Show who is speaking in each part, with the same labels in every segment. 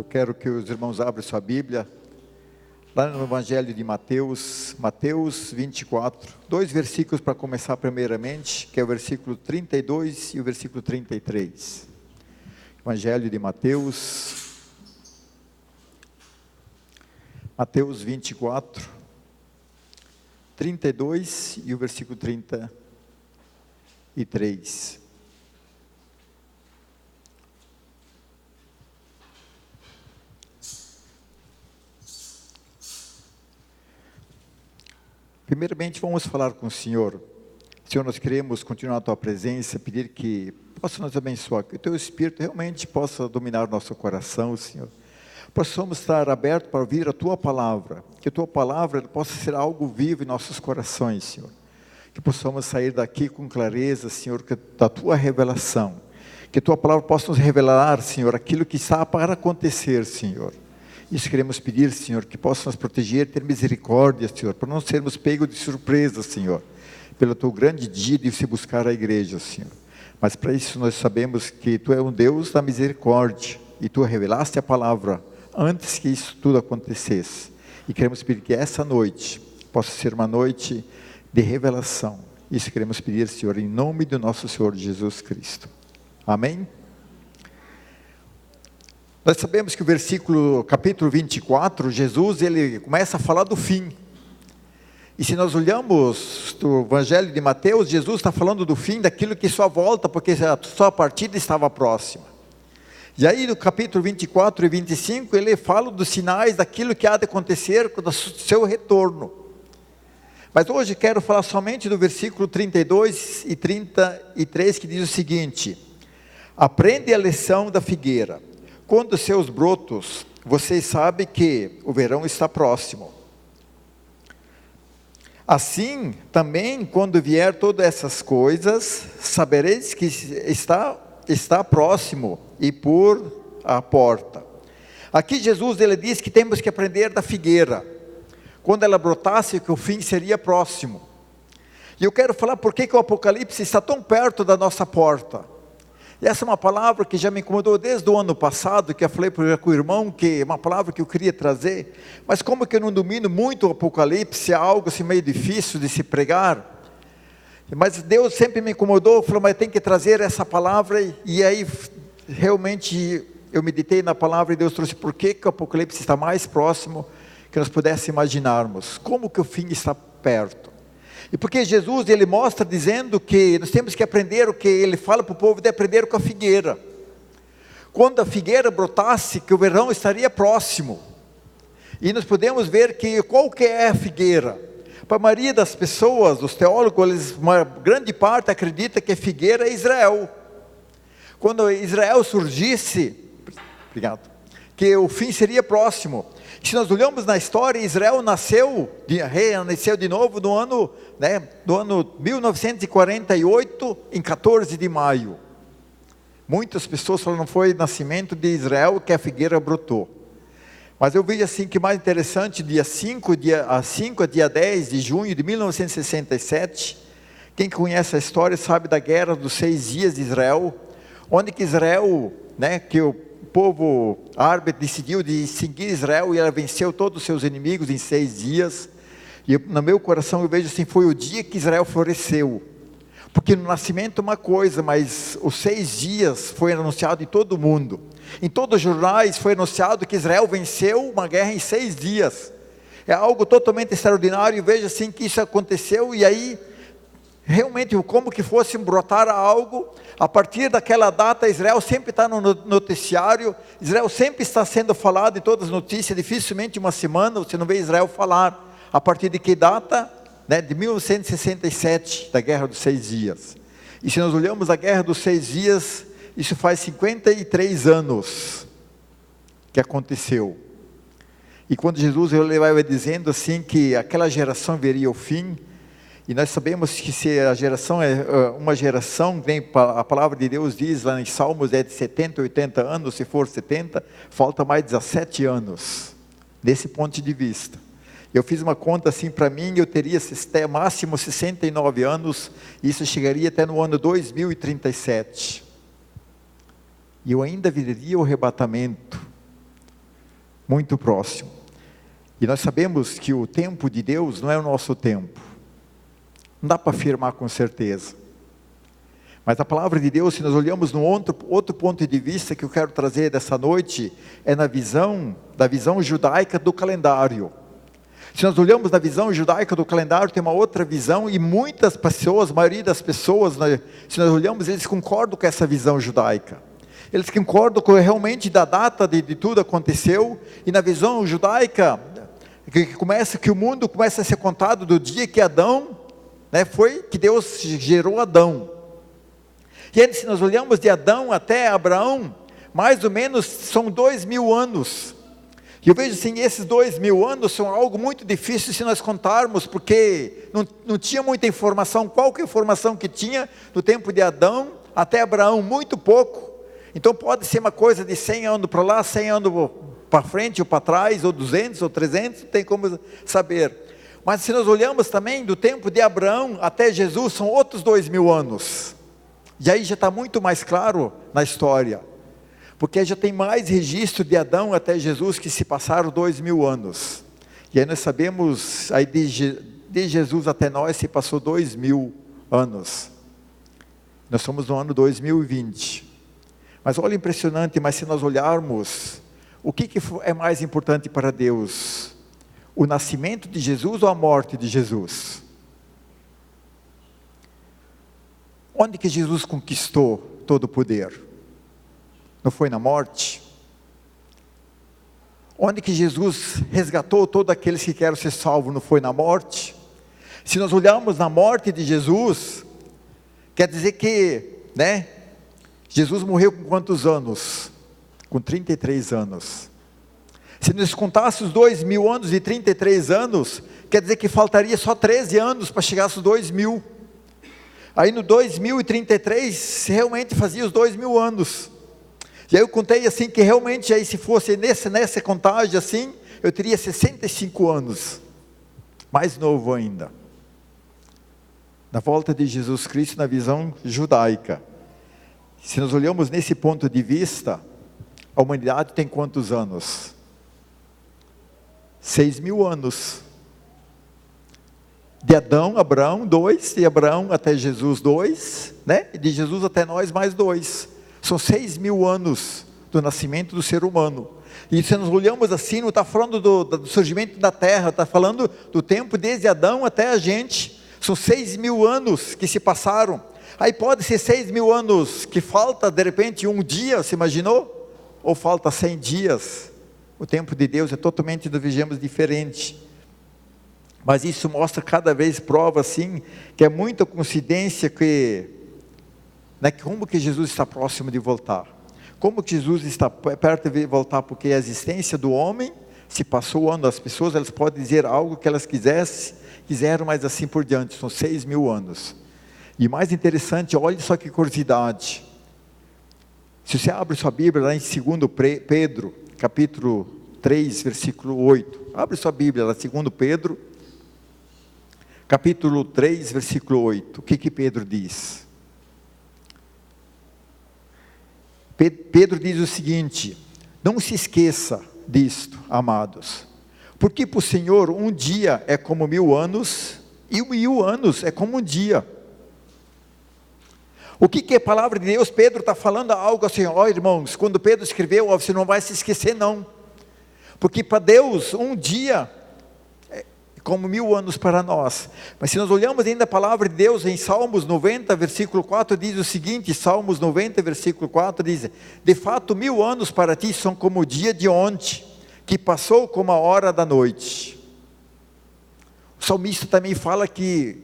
Speaker 1: Eu quero que os irmãos abram sua Bíblia, lá no Evangelho de Mateus, Mateus 24, dois versículos para começar primeiramente, que é o versículo 32 e o versículo 33. Evangelho de Mateus, Mateus 24, 32 e o versículo 33. Primeiramente, vamos falar com o Senhor. Senhor, nós queremos continuar a Tua presença, pedir que possa nos abençoar, que o Teu Espírito realmente possa dominar o nosso coração, Senhor. Possamos estar abertos para ouvir a Tua palavra, que a Tua palavra possa ser algo vivo em nossos corações, Senhor. Que possamos sair daqui com clareza, Senhor, da Tua revelação. Que a Tua palavra possa nos revelar, Senhor, aquilo que está para acontecer, Senhor. Isso queremos pedir, Senhor, que possa nos proteger, ter misericórdia, Senhor, para não sermos pegos de surpresa, Senhor, pelo Teu grande dia de se buscar a igreja, Senhor. Mas para isso nós sabemos que Tu é um Deus da misericórdia, e Tu revelaste a palavra antes que isso tudo acontecesse. E queremos pedir que essa noite possa ser uma noite de revelação. Isso queremos pedir, Senhor, em nome do nosso Senhor Jesus Cristo. Amém? Nós sabemos que o capítulo 24, Jesus, ele começa a falar do fim. E se nós olhamos do Evangelho de Mateus, Jesus está falando do fim, daquilo que só volta, porque a sua partida estava próxima. E aí no capítulo 24 e 25, ele fala dos sinais daquilo que há de acontecer com o seu retorno. Mas hoje quero falar somente do versículo 32 e 33, que diz o seguinte: aprende a lição da figueira. Quando seus brotos, vocês sabem que o verão está próximo. Assim, também, quando vier todas essas coisas, sabereis que está próximo e por a porta. Aqui Jesus, ele diz que temos que aprender da figueira. Quando ela brotasse, que o fim seria próximo. E eu quero falar por que o Apocalipse está tão perto da nossa porta. E essa é uma palavra que já me incomodou desde o ano passado, que eu falei com o irmão, que é uma palavra que eu queria trazer, mas como que eu não domino muito o Apocalipse, é algo assim meio difícil de se pregar, mas Deus sempre me incomodou, falou, mas tem que trazer essa palavra, e aí realmente eu meditei na palavra e Deus trouxe por que o Apocalipse está mais próximo, que nós pudéssemos imaginarmos, como que o fim está perto. E porque Jesus, ele mostra dizendo que nós temos que aprender o que ele fala para o povo, de aprender com a figueira. Quando a figueira brotasse, que o verão estaria próximo. E nós podemos ver que qual que é a figueira. Para a maioria das pessoas, os teólogos, uma grande parte acredita que a figueira é Israel. Quando Israel surgisse, que o fim seria próximo. Se nós olhamos na história, Israel nasceu de novo no ano 1948, em 14 de maio. Muitas pessoas falam que não foi o nascimento de Israel que a figueira brotou. Mas eu vejo assim que mais interessante, dia 5 a dia 10 de junho de 1967, quem conhece a história sabe da guerra dos 6 dias de Israel, onde que Israel, que o povo árabe decidiu de seguir Israel e ela venceu todos os seus inimigos em 6 dias. E no meu coração eu vejo assim, foi o dia que Israel floresceu. Porque no nascimento uma coisa, mas os 6 dias foi anunciado em todo o mundo. Em todos os jornais foi anunciado que Israel venceu uma guerra em 6 dias. É algo totalmente extraordinário, e vejo assim que isso aconteceu, e aí realmente como que fosse brotar algo. A partir daquela data, Israel sempre está no noticiário, Israel sempre está sendo falado em todas as notícias, dificilmente uma semana você não vê Israel falar. A partir de que data? De 1967, da Guerra dos 6 Dias. E se nós olhamos a Guerra dos 6 Dias, isso faz 53 anos que aconteceu. E quando Jesus ele vai dizendo assim que aquela geração veria o fim, e nós sabemos que se a geração é uma geração, a palavra de Deus diz lá em Salmos, é de 70, 80 anos, se for 70, falta mais 17 anos, desse ponto de vista. Eu fiz uma conta assim para mim, eu teria máximo 69 anos, e isso chegaria até no ano 2037. E eu ainda viveria o arrebatamento, muito próximo. E nós sabemos que o tempo de Deus não é o nosso tempo. Não dá para afirmar com certeza. Mas a palavra de Deus, se nós olhamos num outro ponto de vista que eu quero trazer dessa noite, é da visão judaica do calendário. Se nós olhamos na visão judaica do calendário, tem uma outra visão, e muitas pessoas, a maioria das pessoas, se nós olhamos, eles concordam com essa visão judaica. Eles concordam com realmente da data de tudo aconteceu, e na visão judaica, que o mundo começa a ser contado do dia que Adão, foi que Deus gerou Adão. E aí, se nós olhamos de Adão até Abraão, mais ou menos são 2000 anos. E eu vejo assim, esses 2000 anos são algo muito difícil se nós contarmos, porque não tinha muita informação. Qual que é a informação que tinha no tempo de Adão até Abraão? Muito pouco. Então pode ser uma coisa de 100 anos para lá, 100 anos para frente ou para trás, ou 200 ou 300, não tem como saber. Mas se nós olhamos também do tempo de Abraão até Jesus, são outros 2000 anos. E aí já está muito mais claro na história. Porque já tem mais registro de Adão até Jesus que se passaram 2000 anos. E aí nós sabemos, aí de Jesus até nós se passou 2000 anos. Nós somos no ano 2020. Mas olha, impressionante, mas se nós olharmos, o que é mais importante para Deus? O nascimento de Jesus ou a morte de Jesus? Onde que Jesus conquistou todo o poder? Não foi na morte? Onde que Jesus resgatou todos aqueles que querem ser salvos? Não foi na morte? Se nós olharmos na morte de Jesus, quer dizer que, Jesus morreu com quantos anos? Com 33 anos. Se nós contássemos os 2000 anos e 33 anos, quer dizer que faltaria só 13 anos para chegar aos 2000. Aí no 2033, realmente fazia os 2000 anos. E aí eu contei assim, que realmente aí se fosse nessa contagem assim, eu teria 65 anos. Mais novo ainda. Na volta de Jesus Cristo na visão judaica. Se nós olhamos nesse ponto de vista, a humanidade tem quantos anos? 6.000 anos. De Adão, Abraão, 2, de Abraão até Jesus, 2, e de Jesus até nós, mais 2. São 6.000 anos do nascimento do ser humano. E se nós olhamos assim, não está falando do surgimento da terra, está falando do tempo desde Adão até a gente. São 6.000 anos que se passaram. Aí pode ser 6.000 anos que falta de repente um dia, você imaginou? Ou falta 100 dias. O tempo de Deus é totalmente, nós vejamos, diferente. Mas isso mostra cada vez, prova assim, que é muita coincidência que, como que Jesus está próximo de voltar. Como que Jesus está perto de voltar, porque a existência do homem se passou o ano. As pessoas, elas podem dizer algo que elas quiseram, mas assim por diante, são 6.000 anos. E mais interessante, olha só que curiosidade. Se você abre sua Bíblia lá em 2 Pedro, capítulo 3, versículo 8. Abre sua Bíblia lá, 2 Pedro, capítulo 3, versículo 8. O que Pedro diz? Pedro diz o seguinte: não se esqueça disto, amados, porque para o Senhor um dia é como 1000 anos, e 1000 anos é como um dia. O que é a palavra de Deus? Pedro está falando algo assim, irmãos, quando Pedro escreveu, você não vai se esquecer não, porque para Deus um dia é como 1000 anos para nós. Mas se nós olhamos ainda a palavra de Deus em Salmos 90, versículo 4, diz o seguinte, Salmos 90, versículo 4, diz: de fato 1000 anos para ti são como o dia de ontem, que passou como a hora da noite. O salmista também fala que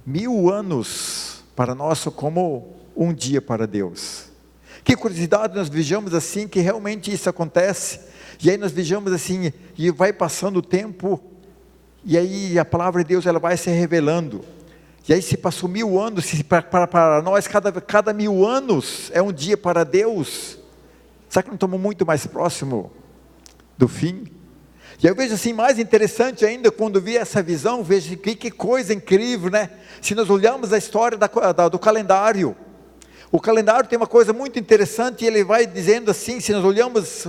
Speaker 1: 1000 anos para nós são como um dia para Deus. Que curiosidade, nós vejamos assim, que realmente isso acontece, e aí nós vejamos assim, e vai passando o tempo, e aí a palavra de Deus ela vai se revelando, e aí se passou 1000 anos, para nós cada 1000 anos é um dia para Deus. Será que não estamos muito mais próximo do fim? E eu vejo assim, mais interessante ainda, quando vi essa visão, vejo que coisa incrível, Se nós olharmos a história do calendário, O calendário tem uma coisa muito interessante, e ele vai dizendo assim, se nós olhamos,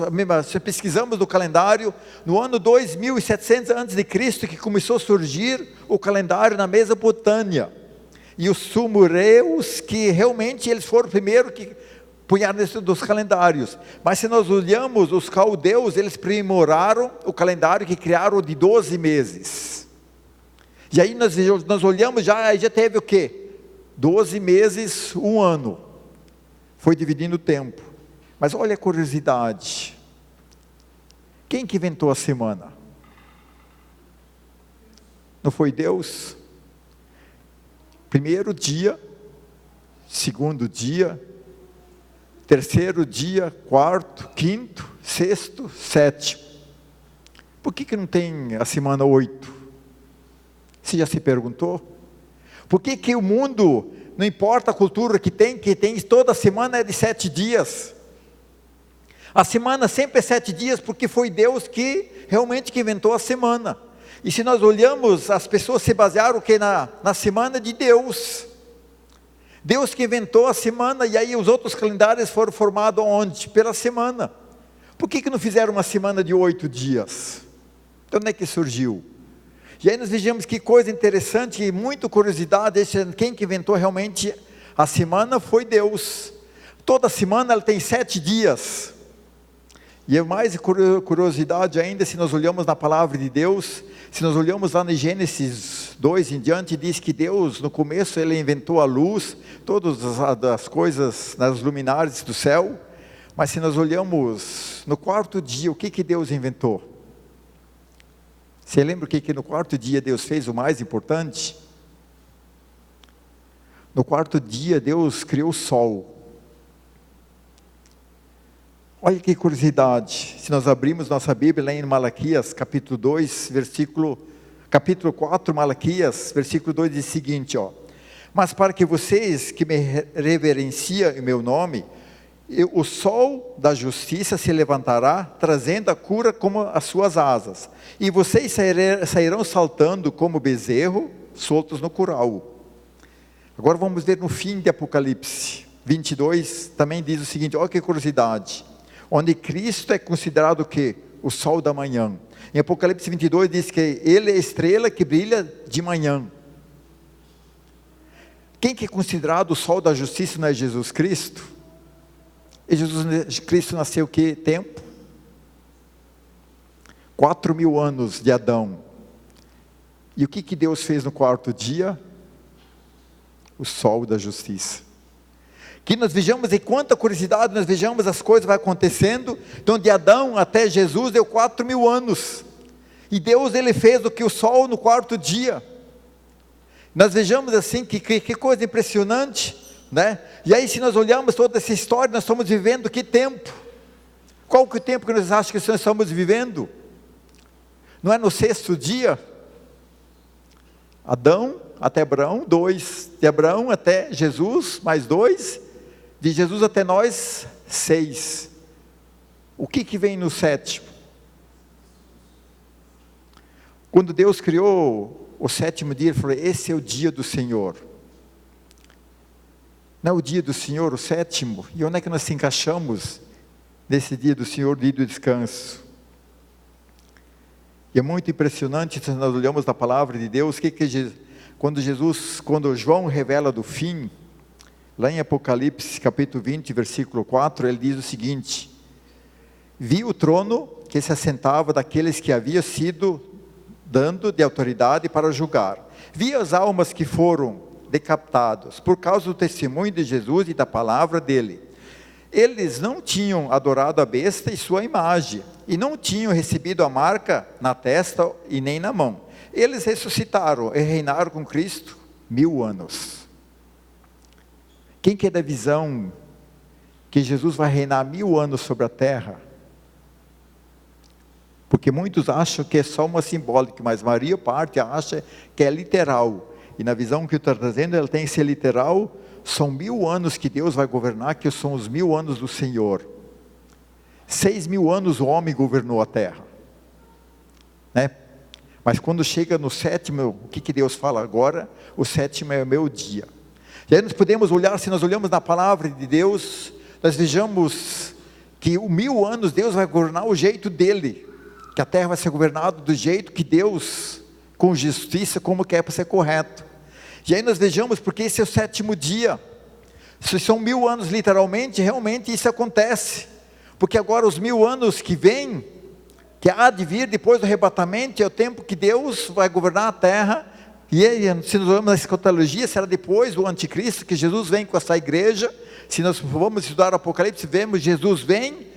Speaker 1: se pesquisamos no calendário, no ano 2700 a.C., que começou a surgir o calendário na Mesopotâmia. E os sumerianos, que realmente eles foram o primeiro que punharam dentro dos calendários. Mas se nós olhamos, os caldeus, eles aprimoraram o calendário, que criaram de 12 meses. E aí nós olhamos, já teve o quê? 12 meses, um ano. Foi dividindo o tempo. Mas olha a curiosidade. Quem que inventou a semana? Não foi Deus? Primeiro dia, segundo dia, terceiro dia, quarto, quinto, sexto, sétimo. Por que não tem a semana 8? Você já se perguntou? Por que o mundo, não importa a cultura que tem toda semana é de 7 dias? A semana sempre é 7 dias, porque foi Deus que realmente inventou a semana. E se nós olhamos, as pessoas se basearam o que na semana de Deus. Deus que inventou a semana, e aí os outros calendários foram formados onde? Pela semana. Por que não fizeram uma semana de 8 dias? De onde é que surgiu? E aí nós vejamos que coisa interessante e muita curiosidade, quem que inventou realmente a semana foi Deus. Toda semana ela tem 7 dias. E é mais curiosidade ainda, se nós olhamos na palavra de Deus, se nós olhamos lá no Gênesis 2 em diante, diz que Deus, no começo, Ele inventou a luz, todas as coisas nas luminares do céu, mas se nós olhamos no quarto dia, o que Deus inventou? Você lembra o que no quarto dia Deus fez o mais importante? No quarto dia Deus criou o sol. Olha que curiosidade, se nós abrimos nossa Bíblia lá em Malaquias, capítulo 2, capítulo 4, Malaquias, versículo 2 diz o seguinte, mas para que vocês que me reverenciam em meu nome, o sol da justiça se levantará, trazendo a cura como as suas asas, e vocês sairão saltando como bezerro, soltos no curral. Agora vamos ver no fim de Apocalipse 22, também diz o seguinte, olha que curiosidade, onde Cristo é considerado o quê? O sol da manhã. Em Apocalipse 22 diz que Ele é a estrela que brilha de manhã. Quem que é considerado o sol da justiça não é Jesus Cristo? E Jesus Cristo nasceu que tempo? 4.000 anos de Adão. E o que Deus fez no quarto dia? O sol da justiça. Que nós vejamos, e quanta curiosidade, nós vejamos as coisas vai acontecendo. Então de Adão até Jesus deu 4.000 anos. E Deus Ele fez o que o sol no quarto dia. Nós vejamos assim, que coisa impressionante, né? E aí se nós olhamos toda essa história, nós estamos vivendo que tempo? Qual que é o tempo que nós achamos que nós estamos vivendo? Não é no 6º dia? Adão até Abraão, 2. De Abraão até Jesus, mais 2. De Jesus até nós, 6. O que vem no 7º? Quando Deus criou o 7º dia, Ele falou, esse é o dia do Senhor. Não é o dia do Senhor, o 7º? E onde é que nós se encaixamos nesse dia do Senhor, dia do descanso? E é muito impressionante, se nós olhamos na palavra de Deus, quando João revela do fim, lá em Apocalipse capítulo 20, versículo 4, ele diz o seguinte, vi o trono que se assentava daqueles que havia sido dando de autoridade para julgar, vi as almas que foram decapitados por causa do testemunho de Jesus e da palavra dele. Eles não tinham adorado a besta e sua imagem, e não tinham recebido a marca na testa e nem na mão. Eles ressuscitaram e reinaram com Cristo 1000 anos. Quem que é da visão que Jesus vai reinar 1000 anos sobre a terra? Porque muitos acham que é só uma simbólica, mas a maior parte acha que é literal. E na visão que eu estou trazendo, ela tem que ser literal. São 1000 anos que Deus vai governar, que são os 1000 anos do Senhor. 6.000 anos o homem governou a terra, né? Mas quando chega no 7º, o que Deus fala agora? O 7º é o meu dia. E aí nós podemos olhar, se nós olhamos na palavra de Deus, nós vejamos que 1000 anos Deus vai governar o jeito dele, que a terra vai ser governada do jeito que Deus, com justiça, como quer para ser correto. E aí nós vejamos, porque esse é o 7º dia, se são 1000 anos literalmente, realmente isso acontece, porque agora os 1000 anos que vêm, que há de vir depois do arrebatamento, é o tempo que Deus vai governar a terra. E aí, se nós olhamos na escatologia, será depois do anticristo, que Jesus vem com essa igreja. Se nós vamos estudar o Apocalipse, vemos Jesus vem,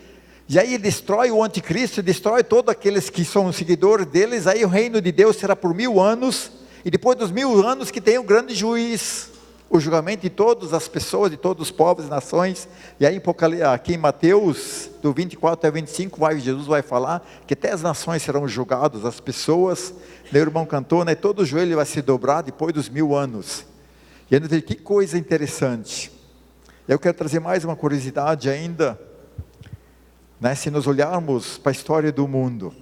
Speaker 1: e aí ele destrói o anticristo, destrói todos aqueles que são seguidores deles. Aí o reino de Deus será por 1000 anos, e depois dos 1000 anos que tem o grande juiz, o julgamento de todas as pessoas, de todos os povos e nações. E aí aqui em Mateus, do 24 até 25, Jesus vai falar que até as nações serão julgadas, as pessoas, meu irmão cantou, né, todo o joelho vai se dobrar depois dos 1000 anos. E aí, que coisa interessante. Eu quero trazer mais uma curiosidade ainda, né, se nós olharmos para a história do mundo,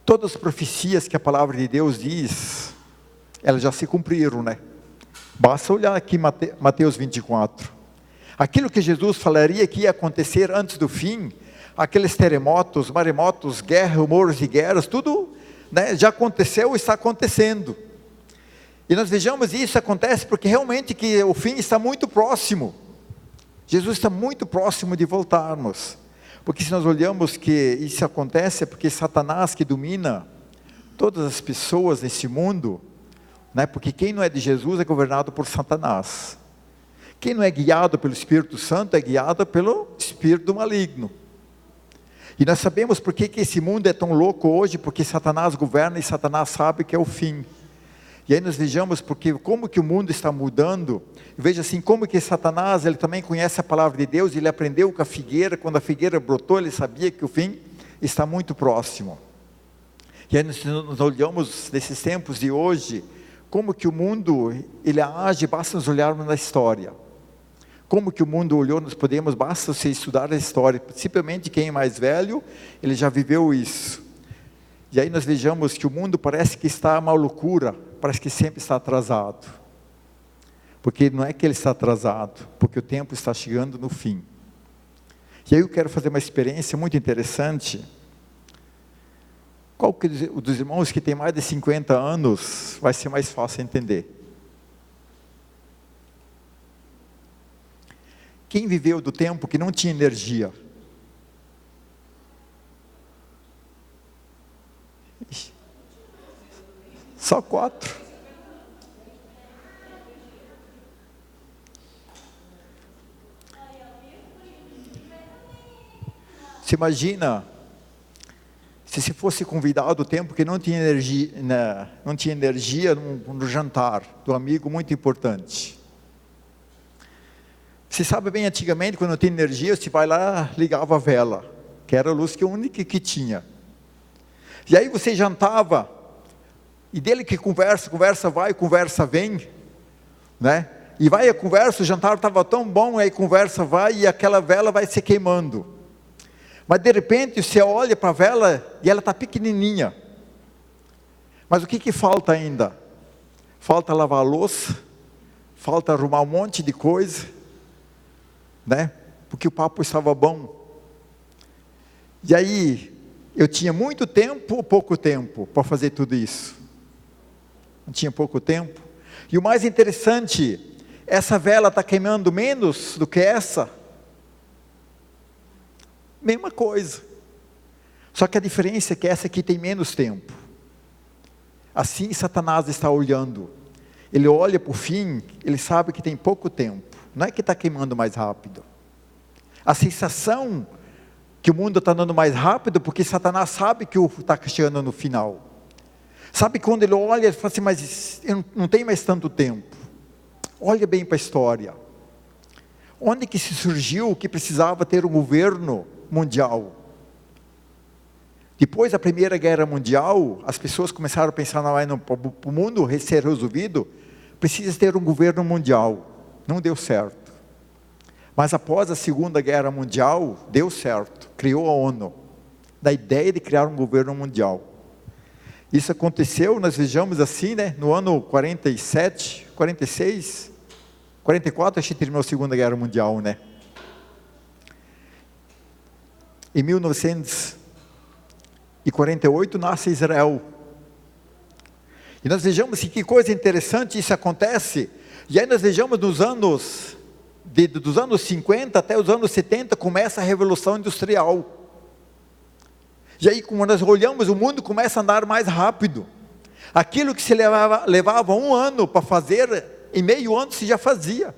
Speaker 1: todas as profecias que a palavra de Deus diz, elas já se cumpriram, né? Basta olhar aqui Mateus 24. Aquilo que Jesus falaria que ia acontecer antes do fim, aqueles terremotos, maremotos, guerras, rumores de guerras, tudo, né, já aconteceu e está acontecendo. E nós vejamos isso acontece porque realmente que o fim está muito próximo. Jesus está muito próximo de voltarmos. Porque se nós olhamos que isso acontece, é porque Satanás, que domina todas as pessoas nesse mundo, né? Porque quem não é de Jesus é governado por Satanás. Quem não é guiado pelo Espírito Santo é guiado pelo Espírito maligno. E nós sabemos por que esse mundo é tão louco hoje, porque Satanás governa e Satanás sabe que é o fim. E aí nós vejamos porque, como que o mundo está mudando. Veja assim, como que Satanás, ele também conhece a palavra de Deus, ele aprendeu com a figueira, quando a figueira brotou, ele sabia que o fim está muito próximo. E aí nós olhamos nesses tempos de hoje, como que o mundo, ele age, basta nos olharmos na história. Como que o mundo olhou, nós podemos, basta você estudar a história, principalmente quem é mais velho, ele já viveu isso. E aí nós vejamos que o mundo parece que está uma loucura, parece que sempre está atrasado. Porque não é que ele está atrasado, porque o tempo está chegando no fim. E aí eu quero fazer uma experiência muito interessante. Qual que dos irmãos que tem mais de 50 anos vai ser mais fácil entender? Quem viveu do tempo que não tinha energia? Só 4. Você imagina se fosse convidado o tempo que não tinha energia, no jantar do amigo muito importante. Você sabe bem, antigamente, quando não tinha energia, você vai lá, ligava a vela, que era a luz que a única que tinha. E aí você jantava, e dele que conversa vai, conversa vem, né? E vai a conversa, o jantar estava tão bom, aí conversa vai, e aquela vela vai se queimando. Mas de repente você olha para a vela e ela está pequenininha. Mas o que falta ainda? Falta lavar a louça, falta arrumar um monte de coisa, né? Porque o papo estava bom. E aí, eu tinha muito tempo ou pouco tempo para fazer tudo isso? Não tinha pouco tempo. E o mais interessante, essa vela está queimando menos do que essa. Mesma coisa, só que a diferença é que essa aqui tem menos tempo. Assim Satanás está olhando, ele olha para o fim, ele sabe que tem pouco tempo, não é que está queimando mais rápido. A sensação que o mundo está andando mais rápido, porque Satanás sabe que está chegando no final. Sabe quando ele olha, ele fala assim, mas eu não tenho mais tanto tempo. Olha bem para a história, onde que se surgiu que precisava ter um governo mundial? Depois da Primeira Guerra Mundial, as pessoas começaram a pensar, para o mundo ser resolvido, precisa ter um governo mundial. Não deu certo. Mas após a Segunda Guerra Mundial, deu certo. Criou a ONU, da ideia de criar um governo mundial. Isso aconteceu, nós vejamos assim, né, no ano 47, 46, 44 a gente terminou a Segunda Guerra Mundial, né? Em 1948 nasce Israel. E nós vejamos que coisa interessante isso acontece. E aí nós vejamos dos anos 50 até os anos 70 começa a Revolução Industrial. E aí quando nós olhamos, o mundo começa a andar mais rápido. Aquilo que se levava um ano para fazer, em meio ano se já fazia.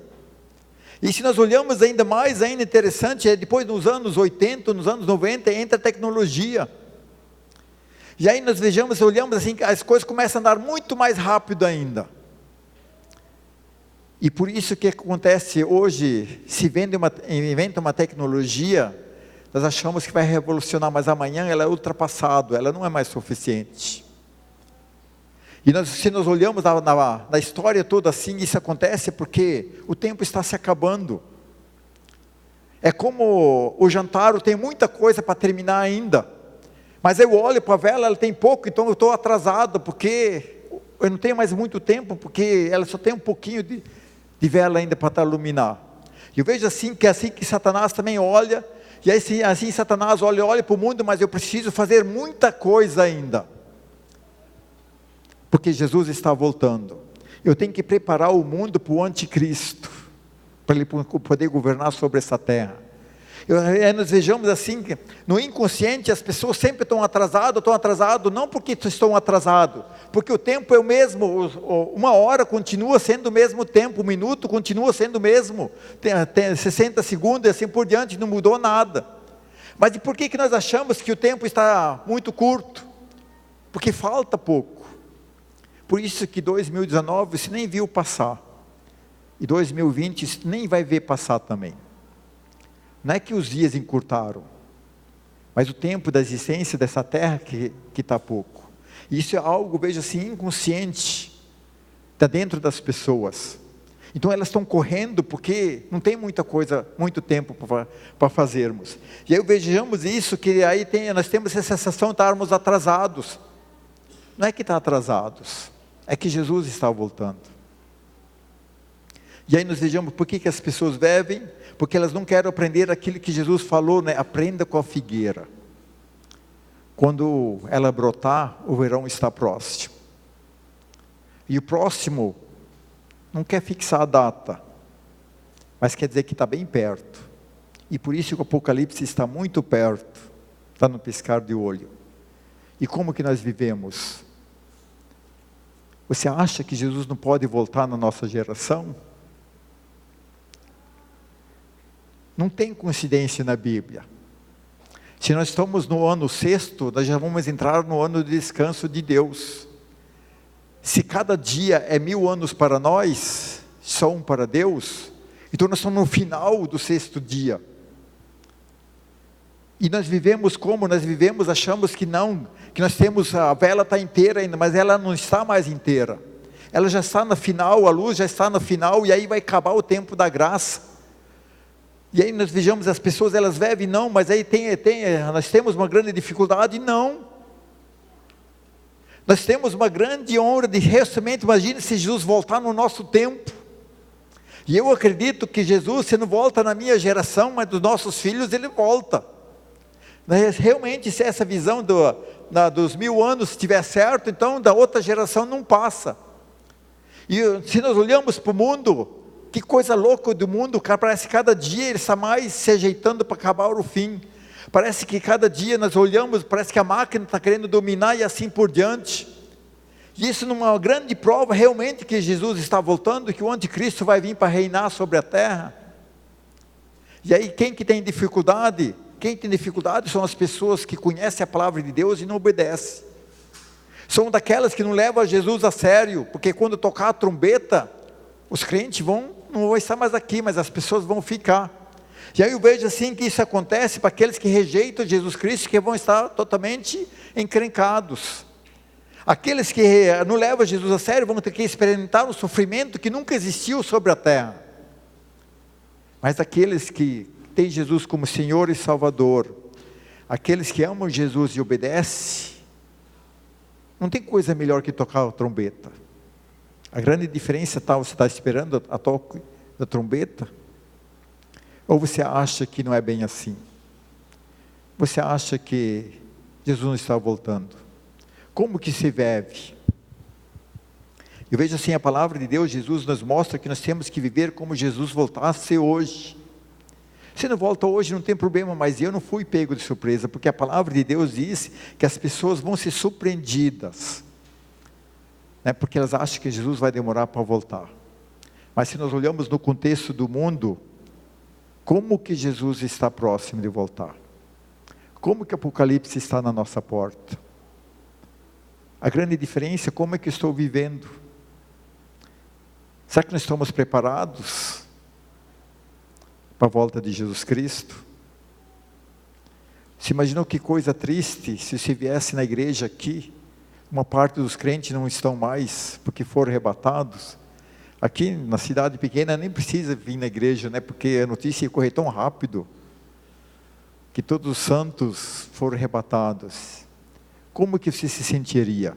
Speaker 1: E se nós olhamos ainda interessante, é depois nos anos 80, nos anos 90, entra a tecnologia. E aí nós olhamos assim, as coisas começam a andar muito mais rápido ainda. E por isso que acontece hoje, se inventa uma tecnologia, nós achamos que vai revolucionar, mas amanhã ela é ultrapassada, ela não é mais suficiente. E se nós olhamos na história toda assim, isso acontece porque o tempo está se acabando. É como o jantar, tem muita coisa para terminar ainda. Mas eu olho para a vela, ela tem pouco, então eu estou atrasado, porque eu não tenho mais muito tempo, porque ela só tem um pouquinho de vela ainda para iluminar. E eu vejo assim que Satanás também olha, e assim Satanás olha para o mundo, mas eu preciso fazer muita coisa ainda. Porque Jesus está voltando. Eu tenho que preparar o mundo para o anticristo, para ele poder governar sobre essa terra. Nós vejamos assim, que no inconsciente as pessoas sempre estão atrasadas, não porque estão atrasados, porque o tempo é o mesmo, uma hora continua sendo o mesmo tempo, um minuto continua sendo o mesmo, tem 60 segundos e assim por diante, não mudou nada. Mas por que nós achamos que o tempo está muito curto? Porque falta pouco. Por isso que 2019 você nem viu passar, e 2020 você nem vai ver passar também. Não é que os dias encurtaram, mas o tempo da existência dessa terra que está pouco. E isso é algo, veja assim, inconsciente, está dentro das pessoas. Então elas estão correndo porque não tem muito tempo para fazermos. E aí vejamos isso, que aí nós temos essa sensação de estarmos atrasados. Não é que está atrasados, é que Jesus está voltando. E aí nós vejamos por que as pessoas bebem, porque elas não querem aprender aquilo que Jesus falou, né? Aprenda com a figueira. Quando ela brotar, o verão está próximo. E o próximo não quer fixar a data, mas quer dizer que está bem perto. E por isso que o Apocalipse está muito perto, está no piscar de olho. E como que nós vivemos? Você acha que Jesus não pode voltar na nossa geração? Não tem coincidência na Bíblia. Se nós estamos no ano 6º, nós já vamos entrar no ano de descanso de Deus. Se cada dia é 1000 anos para nós, só um para Deus, então nós estamos no final do 6º dia. E nós vivemos como? Nós vivemos, achamos que não, que nós temos, a vela está inteira ainda, mas ela não está mais inteira. Ela já está na final, a luz já está no final, e aí vai acabar o tempo da graça. E aí nós vejamos as pessoas, elas bebem, não, mas aí nós temos uma grande dificuldade, não. Nós temos uma grande honra de recebimento, imagine se Jesus voltar no nosso tempo. E eu acredito que Jesus, se não volta na minha geração, mas dos nossos filhos, Ele volta. Realmente, se essa visão dos 1000 anos estiver certo, então da outra geração não passa. E se nós olhamos para o mundo, que coisa louca do mundo, parece que cada dia ele está mais se ajeitando para acabar o fim. Parece que cada dia nós olhamos, parece que a máquina está querendo dominar e assim por diante. E isso numa grande prova realmente que Jesus está voltando, que o anticristo vai vir para reinar sobre a terra. E aí quem tem dificuldade? Quem tem dificuldade são as pessoas que conhecem a palavra de Deus e não obedecem. São daquelas que não levam Jesus a sério, porque quando tocar a trombeta, os crentes não vão estar mais aqui, mas as pessoas vão ficar. E aí eu vejo assim que isso acontece para aqueles que rejeitam Jesus Cristo, que vão estar totalmente encrencados. Aqueles que não levam Jesus a sério vão ter que experimentar um sofrimento que nunca existiu sobre a terra. Mas aqueles que têm Jesus como Senhor e Salvador, aqueles que amam Jesus e obedecem, não tem coisa melhor que tocar a trombeta. A grande diferença está, você está esperando a toque da trombeta? Ou você acha que não é bem assim? Você acha que Jesus não está voltando? Como que se vive? Eu vejo assim, a palavra de Deus, Jesus nos mostra que nós temos que viver como Jesus voltasse hoje. Se não volta hoje, não tem problema, mas eu não fui pego de surpresa, porque a palavra de Deus diz que as pessoas vão ser surpreendidas, né? Porque elas acham que Jesus vai demorar para voltar. Mas se nós olhamos no contexto do mundo, como que Jesus está próximo de voltar? Como que Apocalipse está na nossa porta? A grande diferença é como é que eu estou vivendo. Será que nós estamos preparados para a volta de Jesus Cristo? Se imaginou que coisa triste se você viesse na igreja aqui, uma parte dos crentes não estão mais, porque foram arrebatados. Aqui na cidade pequena nem precisa vir na igreja, né? Porque a notícia ia correr tão rápido, que todos os santos foram arrebatados. Como que você se sentiria?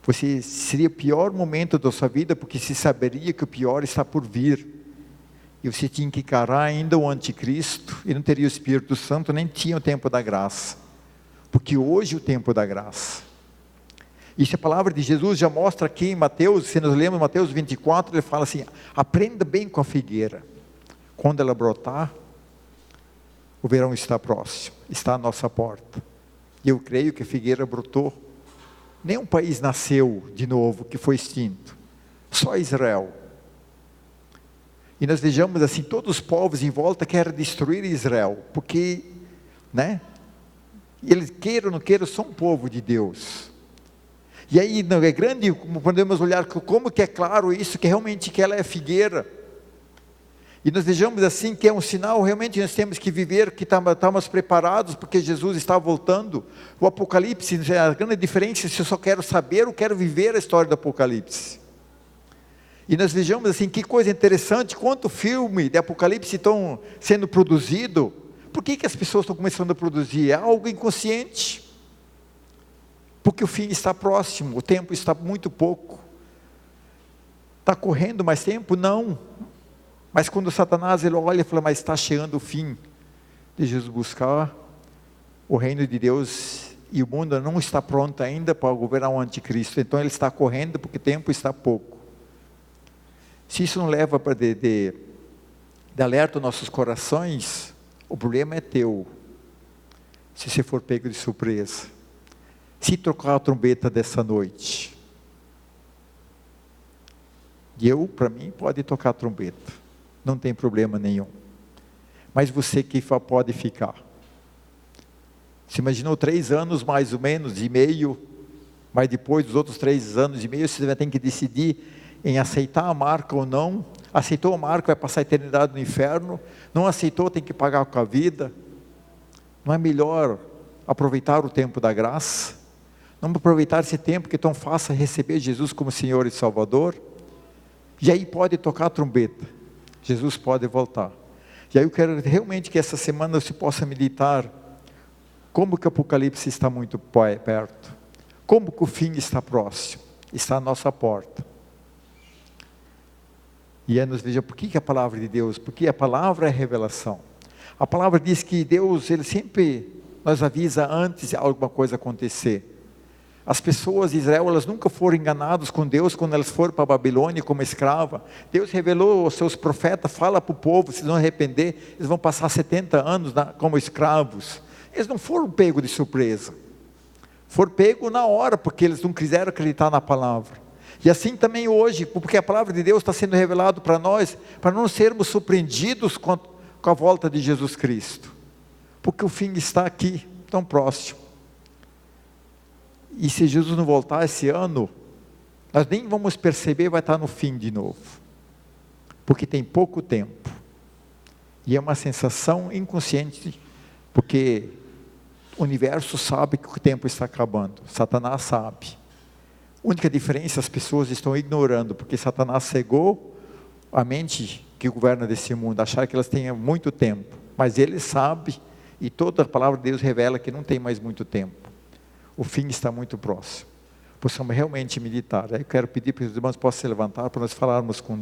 Speaker 1: Você seria o pior momento da sua vida, porque se saberia que o pior está por vir. E você tinha que encarar ainda o anticristo, e não teria o Espírito Santo, nem tinha o tempo da graça. Porque hoje é o tempo da graça. Isso a palavra de Jesus já mostra aqui em Mateus, se nós lemos Mateus 24, ele fala assim, aprenda bem com a figueira. Quando ela brotar, o verão está próximo, está à nossa porta. E eu creio que a figueira brotou. Nenhum país nasceu de novo que foi extinto, só Israel. E nós vejamos assim, todos os povos em volta querem destruir Israel, porque, né? Eles queiram ou não queiram, são um povo de Deus. E aí não é grande, podemos olhar como que é claro isso, que realmente que ela é figueira. E nós vejamos assim que é um sinal, realmente nós temos que viver, que estamos preparados, porque Jesus está voltando. O Apocalipse, a grande diferença é se eu só quero saber ou quero viver a história do Apocalipse. E nós vejamos assim, que coisa interessante, quanto filme de Apocalipse estão sendo produzido. Por que as pessoas estão começando a produzir? É algo inconsciente. Porque o fim está próximo, o tempo está muito pouco. Está correndo mais tempo? Não. Mas quando Satanás ele olha e fala, mas está chegando o fim de Jesus buscar o reino de Deus, e o mundo não está pronto ainda para governar o anticristo, então ele está correndo porque o tempo está pouco. Se isso não leva para de alerta os nossos corações, o problema é teu, se você for pego de surpresa. Se trocar a trombeta dessa noite, e para mim, pode tocar a trombeta, não tem problema nenhum. Mas você que pode ficar. Você imaginou 3 anos mais ou menos, e meio, mas depois dos outros 3 anos e meio, você vai ter que decidir em aceitar a marca ou não. Aceitou a marca, vai passar a eternidade no inferno. Não aceitou, tem que pagar com a vida. Não é melhor aproveitar o tempo da graça? Não aproveitar esse tempo que é tão fácil receber Jesus como Senhor e Salvador? E aí pode tocar a trombeta. Jesus pode voltar. E aí eu quero realmente que essa semana você possa meditar como que o Apocalipse está muito perto. Como que o fim está próximo. Está à nossa porta. E aí nos veja por que a palavra de Deus, porque a palavra é revelação. A palavra diz que Deus, Ele sempre nos avisa antes de alguma coisa acontecer. As pessoas de Israel, elas nunca foram enganadas com Deus quando elas foram para a Babilônia como escrava. Deus revelou aos seus profetas, fala para o povo, se não arrepender, eles vão passar 70 anos como escravos. Eles não foram pegos de surpresa. Foram pegos na hora, porque eles não quiseram acreditar na palavra. E assim também hoje, porque a palavra de Deus está sendo revelada para nós, para não sermos surpreendidos com a volta de Jesus Cristo. Porque o fim está aqui, tão próximo. E se Jesus não voltar esse ano, nós nem vamos perceber, vai estar no fim de novo. Porque tem pouco tempo. E é uma sensação inconsciente, porque o universo sabe que o tempo está acabando. Satanás sabe. A única diferença, as pessoas estão ignorando, porque Satanás cegou a mente que governa desse mundo, achar que elas têm muito tempo. Mas ele sabe, e toda a palavra de Deus revela que não tem mais muito tempo. O fim está muito próximo. possamos realmente meditar. Eu quero pedir para os irmãos possam se levantar para nós falarmos com Deus.